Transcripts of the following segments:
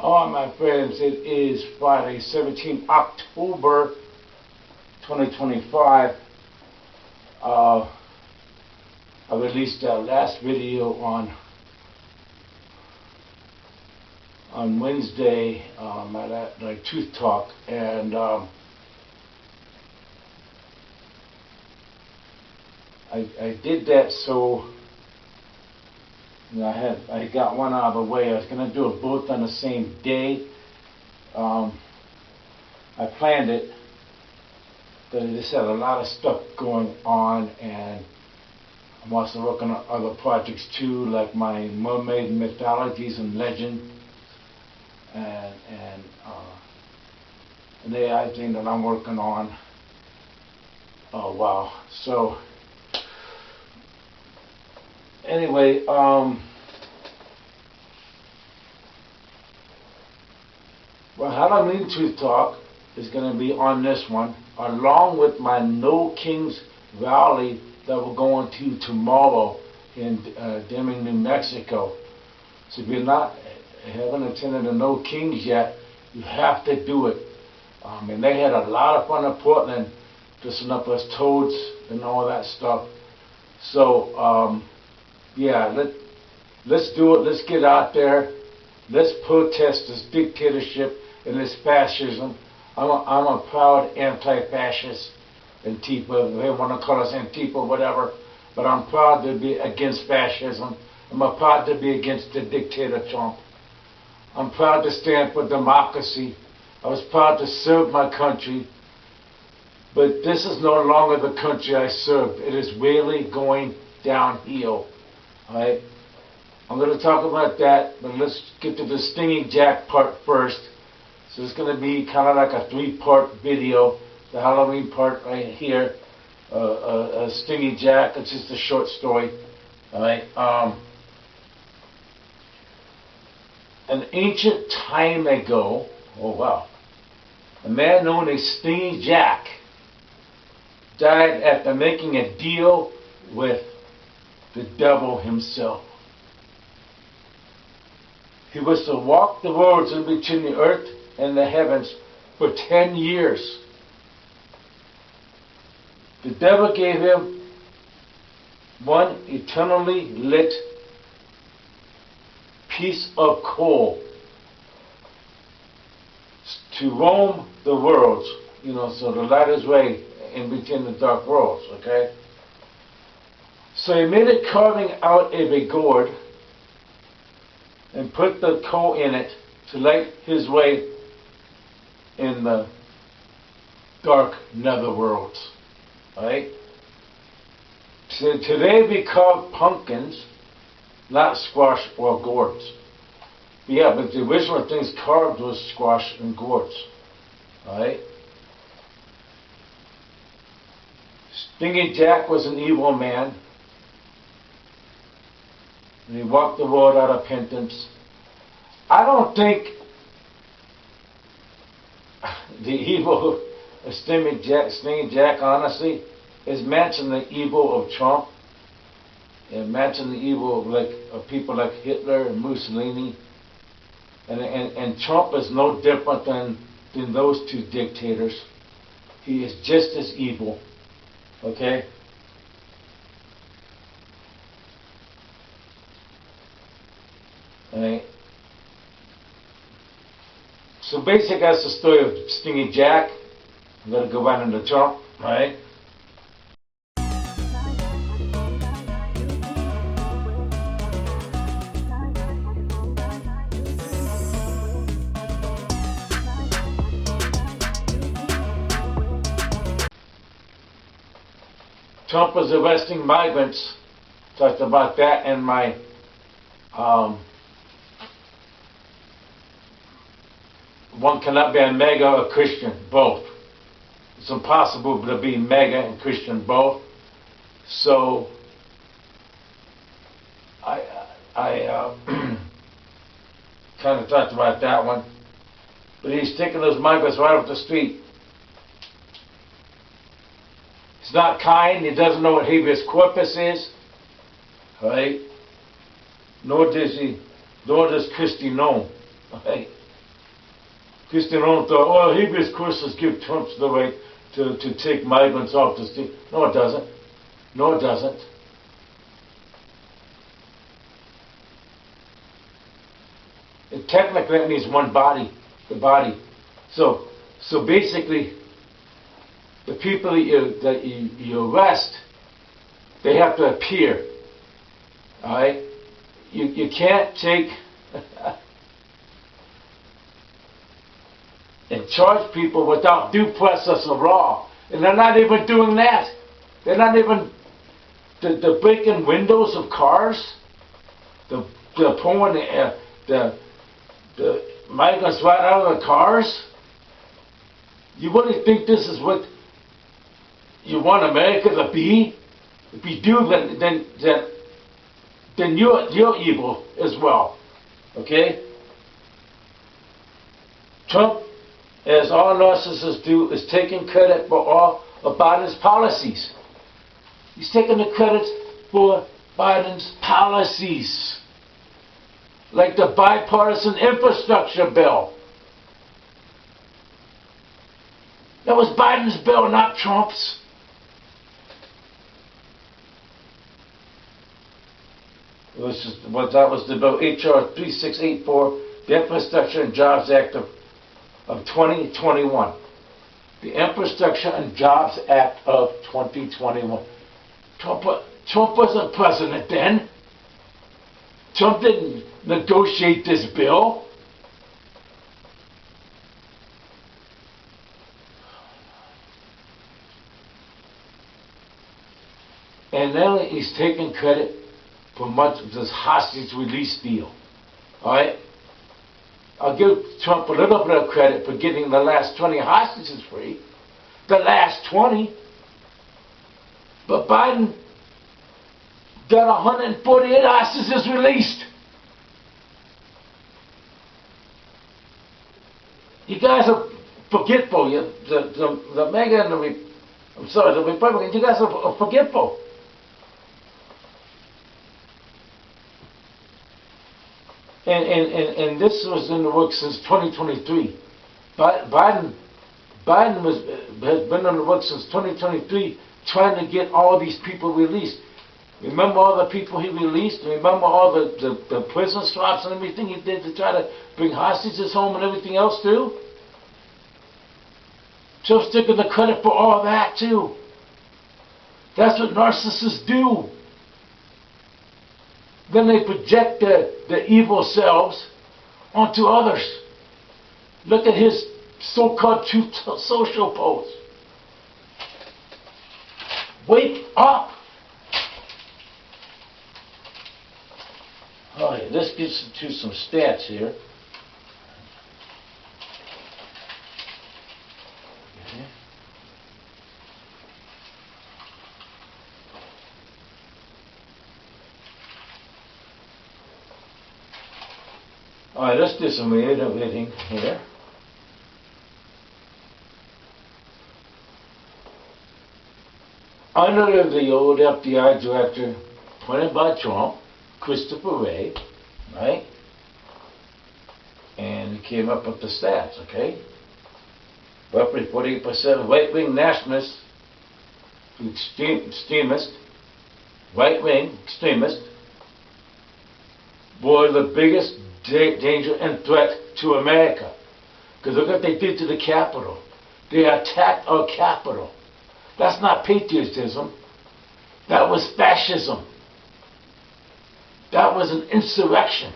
All right, my friends, it is Friday, 17 October 2025. I released that last video on Wednesday at Truth Talk, and I did that so I got one out of the way. I was going to do it both on the same day. I planned it, but I just had a lot of stuff going on, and I'm also working on other projects too, like my Mermaid mythologies and legends, and the AI thing that I'm working on. Oh wow! So anyway, well, Halloween Truth Talk is going to be on this one, along with my No Kings Rally that we're going to tomorrow in Deming, New Mexico. So if you're not haven't attended the No Kings yet, you have to do it. And they had a lot of fun in Portland, dressing up as toads and all that stuff. So yeah, let's do it. Let's get out there. Let's protest this dictatorship and this fascism. I'm a proud anti-fascist, Antifa. They want to call us Antifa, whatever. But I'm proud to be against fascism. I'm proud to be against the dictator Trump. I'm proud to stand for democracy. I was proud to serve my country. But this is no longer the country I served. It is really going downhill. Alright, I'm going to talk about that, but let's get to the Stingy Jack part first. So it's going to be kind of like a three-part video. The Halloween part right here, Stingy Jack. It's just a short story. Alright, an ancient time ago, oh wow, a man known as Stingy Jack died after making a deal with the devil himself. He was to walk the roads in between the earth and the heavens for 10 years. The devil gave him one eternally lit piece of coal to roam the worlds, so the light is way in between the dark worlds, okay? So he made a carving out of a gourd and put the coal in it to light his way in the dark netherworlds. Right? So today we carve pumpkins, not squash or gourds. Yeah, but the original things carved was squash and gourds. Right? Stingy Jack was an evil man. And he walked the road out of repentance. I don't think the evil of Stingy Jack, honestly, is matching the evil of Trump and matching the evil of people like Hitler and Mussolini. And Trump is no different than those two dictators. He is just as evil. Okay? Right. So basically that's the story of Stingy Jack. I'm going to go right into Trump, right? Trump was arresting migrants. Talked about that in my one cannot be a MAGA or Christian, both. It's impossible to be MAGA and Christian both. So I kind of talked about that one. But he's taking those migrants right off the street. He's not kind. He doesn't know what habeas corpus is. Right? Nor does Christy know. Right? Because they don't thought, oh, habeas corpus give Trump the right to take migrants off the street. No, it doesn't. No, it doesn't. And technically, that means one body, the body. So basically, the people that you arrest, they have to appear. All right? You can't take and charge people without due process of law. And they're not even doing that. They're not even they're breaking windows of cars. They're pulling the migrants right out of the cars. You really think this is what you want America to be? If you do, then you're evil as well. Okay? Trump, as all narcissists do, is taking credit for all of Biden's policies. He's taking the credit for Biden's policies. Like the bipartisan infrastructure bill. That was Biden's bill, not Trump's. That was the bill, H.R. 3684, the Infrastructure and Jobs Act of 2021. The Infrastructure and Jobs Act of 2021. Trump wasn't president then. Trump didn't negotiate this bill. And then he's taking credit for much of this hostage release deal. Alright? I'll give Trump a little bit of credit for getting the last 20 hostages free. The last 20. But Biden got 148 hostages released. You guys are forgetful. The MAGA and the Republicans, you guys are forgetful. And this was in the works since 2023. Biden has been on the works since 2023 trying to get all these people released. Remember all the people he released? Remember all the prison swaps and everything he did to try to bring hostages home and everything else too? Trump's taking the credit for all that too. That's what narcissists do. Then they project their evil selves onto others. Look at his so-called truth social post. Wake up! All right, let's get to some stats here. Okay. All right, let's do some reading here. Under the old FBI director appointed by Trump, Christopher Wray, right? And he came up with the stats, okay? Roughly 48% right-wing nationalists, extremists, right-wing extremists, were the biggest danger and threat to America. Because look what they did to the Capitol. They attacked our Capitol. That's not patriotism. That was fascism. That was an insurrection.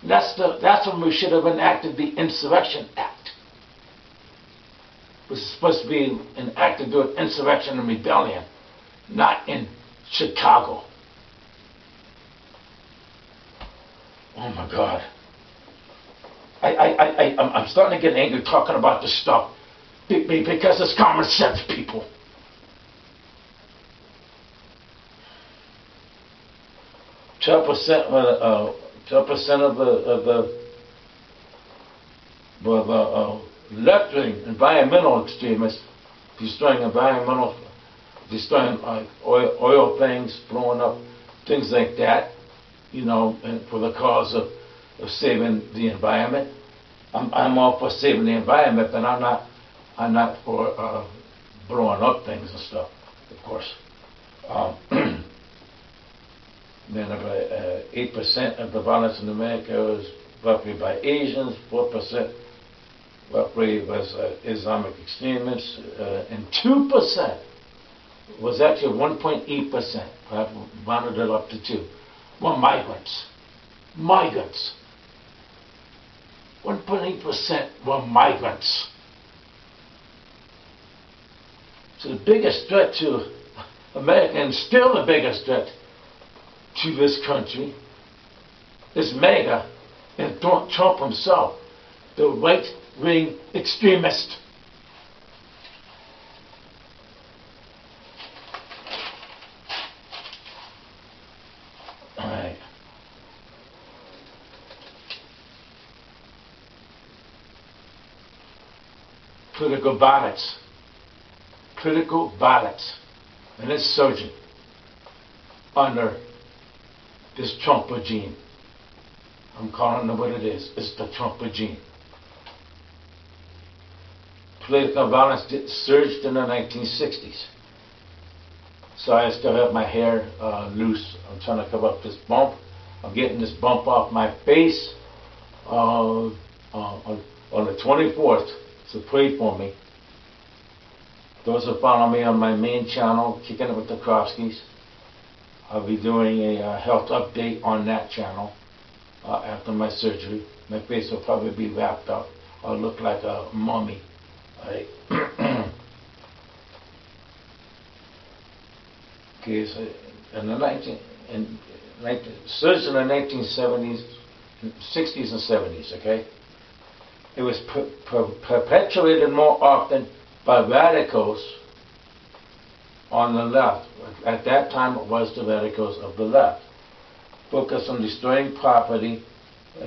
That's when we should have enacted the Insurrection Act. It was supposed to be enacted during insurrection and rebellion, not in Chicago. Oh my God. I'm starting to get angry talking about this stuff because it's common sense, people. 12% of the left-wing environmental extremists destroying oil things, blowing up things like that, you know, and for the cause of saving the environment. I'm all for saving the environment, but I'm not for blowing up things and stuff, of course. Then about 8% of the violence in America was roughly by Asians, 4% roughly was Islamic extremists, and 2% was actually 1.8%. I rounded it up to 2. Were migrants. Migrants. 1.8% were migrants. So the biggest threat to America, and still the biggest threat to this country, is MAGA and Trump himself, the right-wing extremist. All right. Political violence. Political violence. And it's surging under this Trump regime. I'm calling it what it is. It's the Trump regime. Political violence surged in the 1960s. So I still have my hair loose. I'm trying to cover up this bump. I'm getting this bump off my face on the 24th. So pray for me. Those who follow me on my main channel, Kicking It with the Krovskis, I'll be doing a health update on that channel after my surgery. My face will probably be wrapped up. I'll look like a mummy. Right? Okay, so in the surge in the 1970s, 60s and 70s, okay? It was perpetuated more often by radicals on the left. At that time, it was the radicals of the left, focused on destroying property,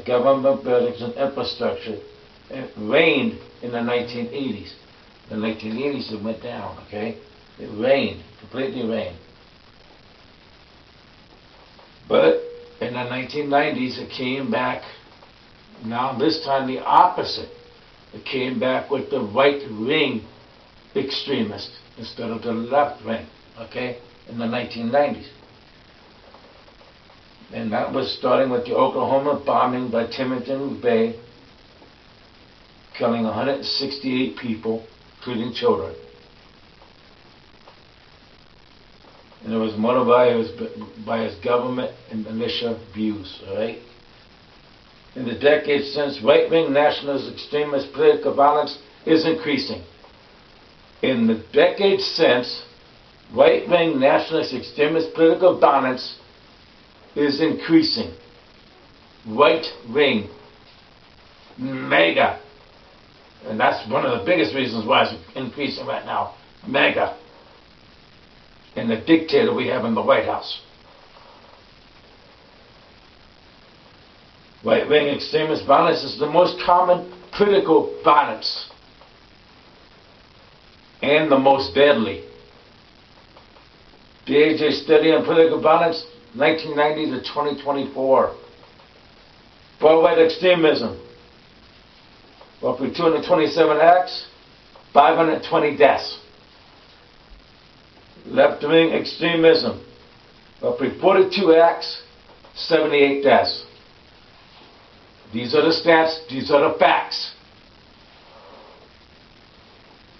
government buildings, and infrastructure. It reigned in the 1980s. The 1980s, it went down, okay? It reigned, completely reigned. But in the 1990s, it came back. Now, this time, the opposite. It came back with the right-wing extremists instead of the left wing, okay, in the 1990s. And that was starting with the Oklahoma bombing by Tymon Bay, killing 168 people, including children. And it was motivated by his government and militia views, all right? In the decades since, right-wing nationalist extremist political violence is increasing. In the decades since, right-wing nationalist extremist political violence is increasing. Right-wing. MAGA. And that's one of the biggest reasons why it's increasing right now. MAGA. And the dictator we have in the White House. Right-wing extremist violence is the most common political violence. And the most deadly. The AJ study on political violence, 1990 to 2024. Far-right extremism, roughly 227 acts, 520 deaths. Left-wing extremism, roughly 42 acts, 78 deaths. These are the stats, these are the facts.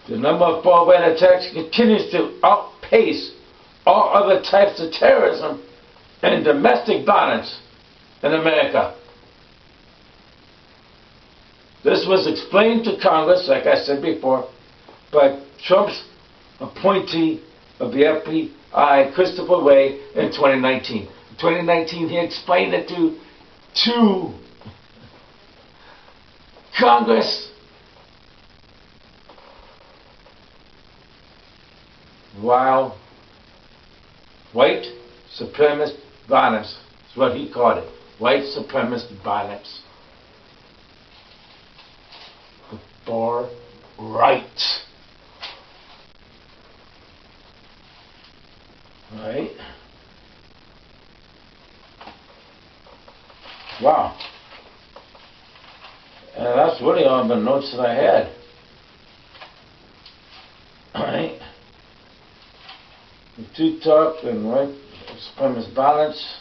The number of far-right attacks continues to outpace all other types of terrorism and domestic violence in America. This was explained to Congress, like I said before, by Trump's appointee of the FBI, Christopher Wray, in 2019. In 2019, he explained it to Congress. While white supremacist violence is what he called it. White supremacist violence. The far right. Right? Wow. And that's really all the notes that I had. Alright. The two-top and right supremacist balance.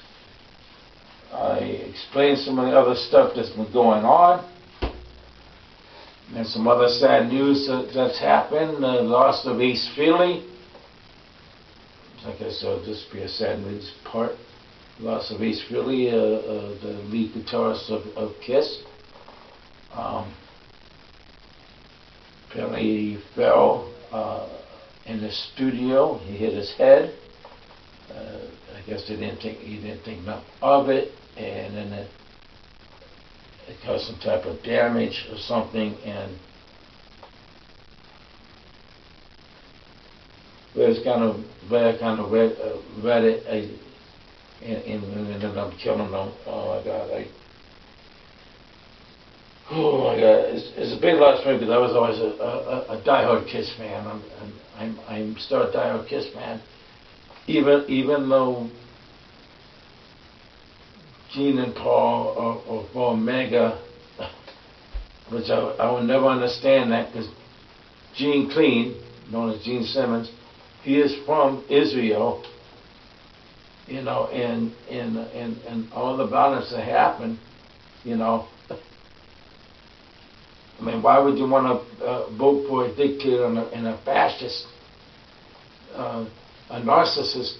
I explained some of the other stuff that's been going on. And some other sad news that's happened. The loss of Ace Frehley. I guess it'll just be a sad news part. Loss of Ace Frehley, the lead guitarist of Kiss. Apparently he fell in the studio. He hit his head. I guess he didn't think enough of it, and then it caused some type of damage or something. And it's kind of read it, and ended up killing them. Oh my God! Oh my God! It's a big loss for me because I was always a diehard Kiss fan. I'm still a diehard Kiss fan. Even though Gene and Paul are for Omega, which I will never understand that, because Gene Clean, known as Gene Simmons, he is from Israel, you know, and all the violence that happened, you know. I mean, why would you want to vote for a dictator and a fascist, a narcissist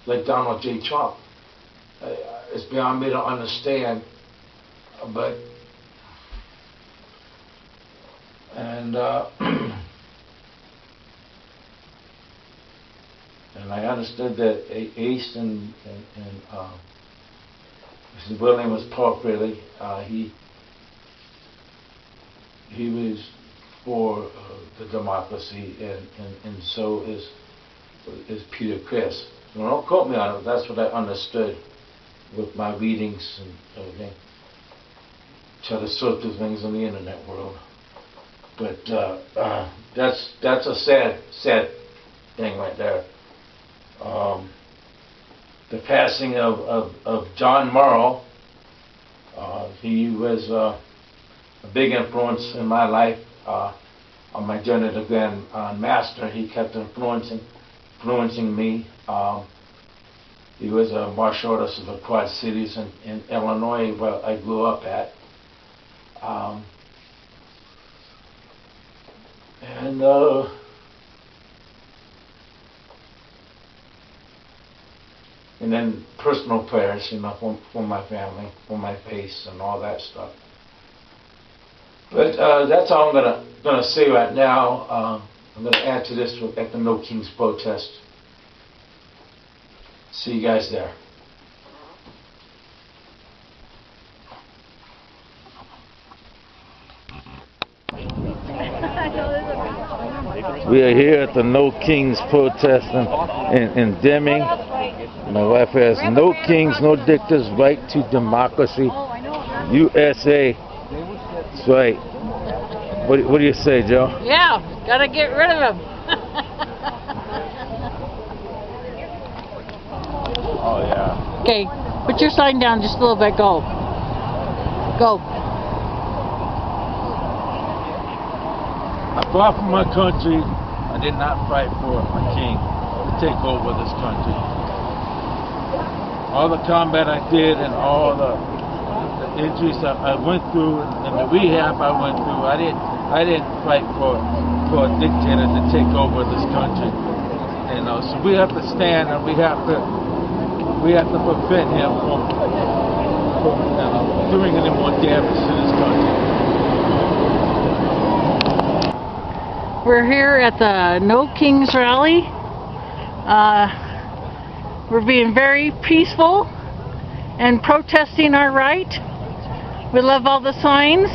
like Donald J. Trump? It's beyond me to understand, but and I understood that Ace and Mr. William was Paul Frehley. He was for the democracy, and so is Peter Criss. Well, don't quote me on it, but that's what I understood with my readings and everything. Try to sort through things in the internet world. But that's a sad thing right there. The passing of John Morrow. He was a big influence in my life on my journey to Grand Master. He kept influencing me. He was a martial artist of the Quad Cities in Illinois, where I grew up at. And then personal prayers, you know, for my family, for my face, and all that stuff. But that's all I'm gonna say right now. I'm gonna add to this at the No Kings protest. See you guys there. We are here at the No Kings protest in Deming. My wife has no kings, no dictators, right to democracy. USA. That's right. What do you say, Joe? Yeah, gotta get rid of him. Oh, yeah. Okay, put your sign down just a little bit. Go. Go. I fought for my country. I did not fight for a king to take over this country. All the combat I did and all the injuries I went through and the rehab I went through, I didn't fight for a dictator to take over this country. You know, so we have to stand and we have to prevent him from doing any more damage to this country. We're here at the No Kings rally. We're being very peaceful and protesting our right. We love all the signs.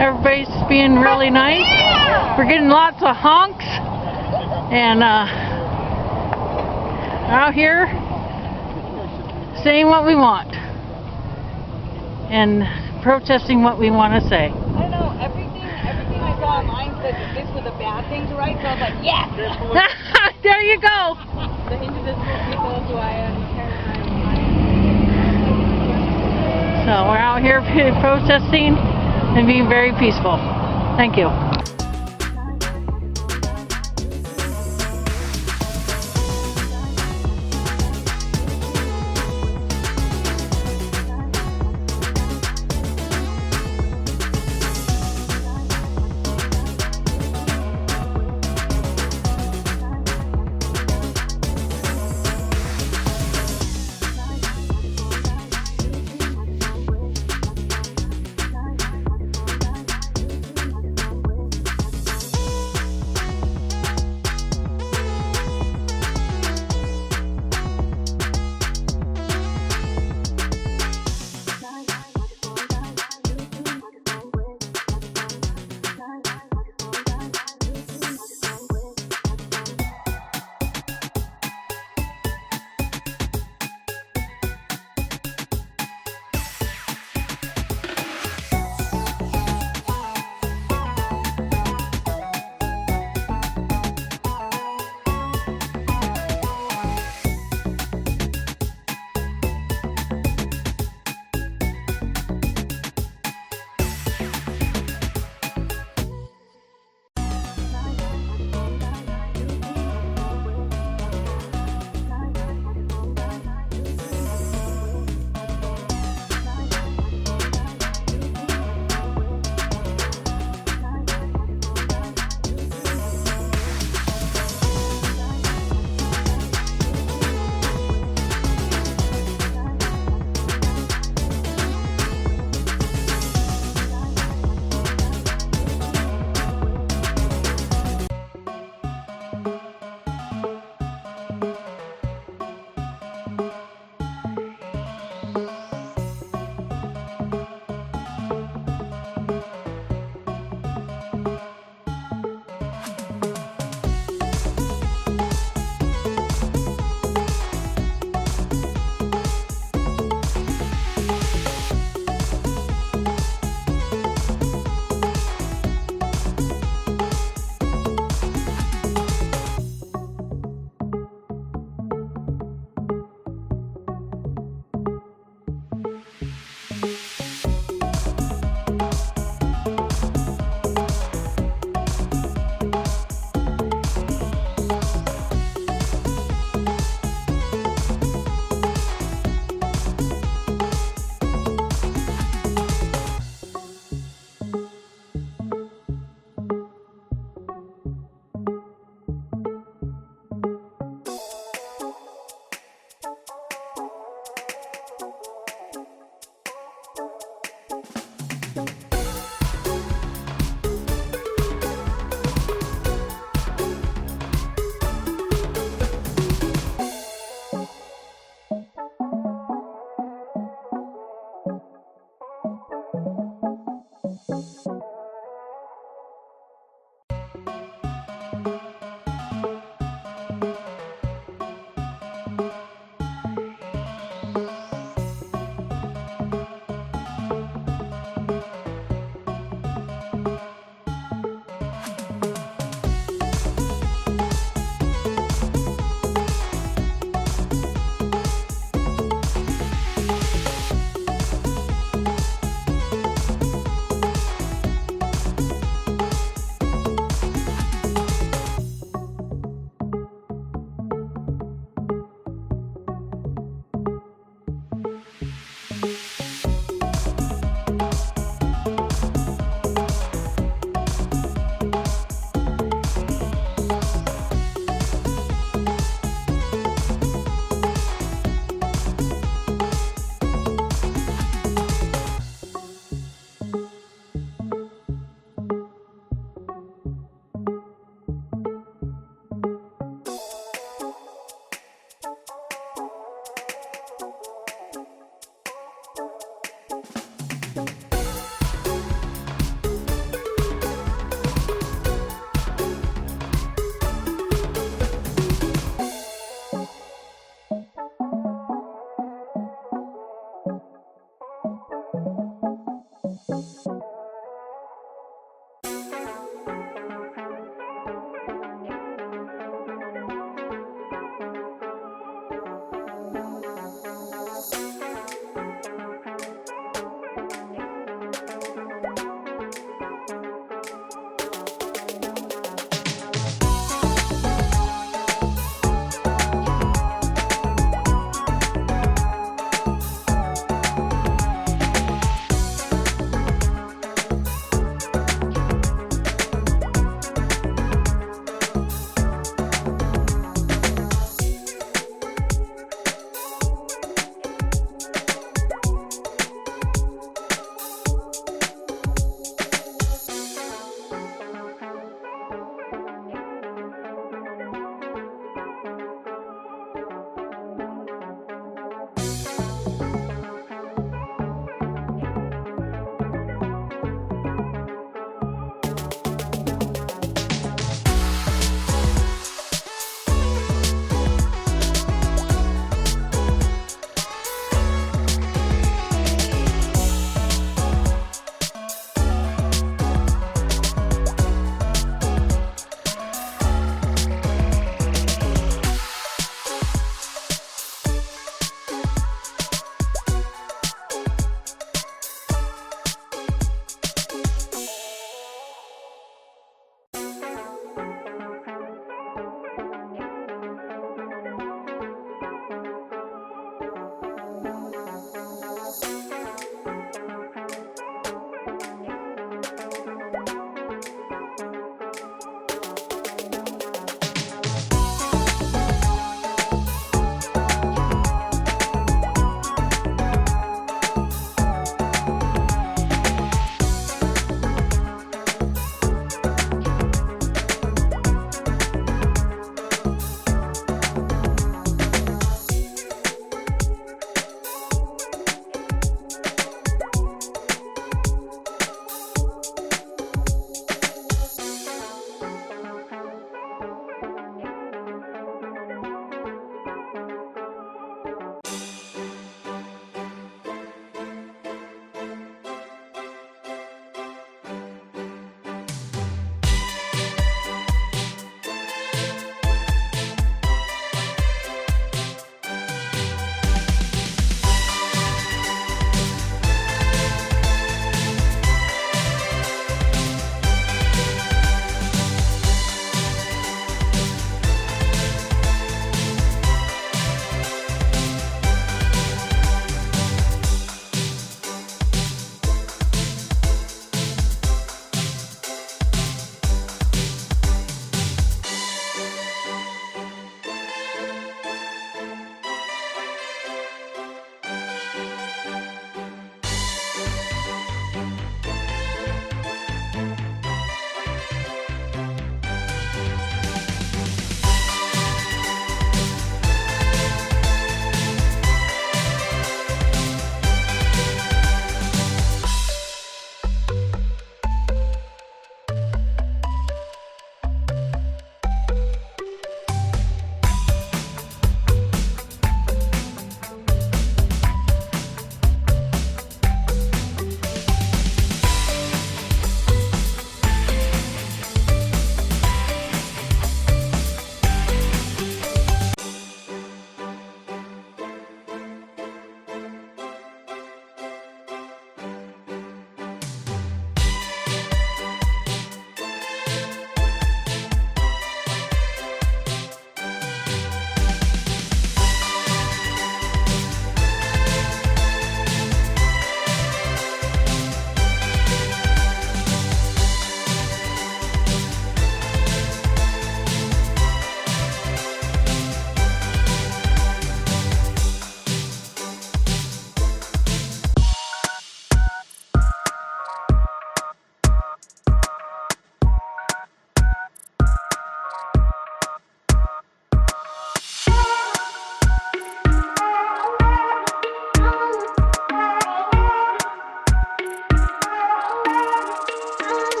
Everybody's being really nice. We're getting lots of honks and out here saying what we want and protesting what we want to say. I don't know, everything I saw online said that this was a bad thing to write, so I was like, yes! There you go! The indivisible people who I am. So we're out here protesting and being very peaceful. Thank you.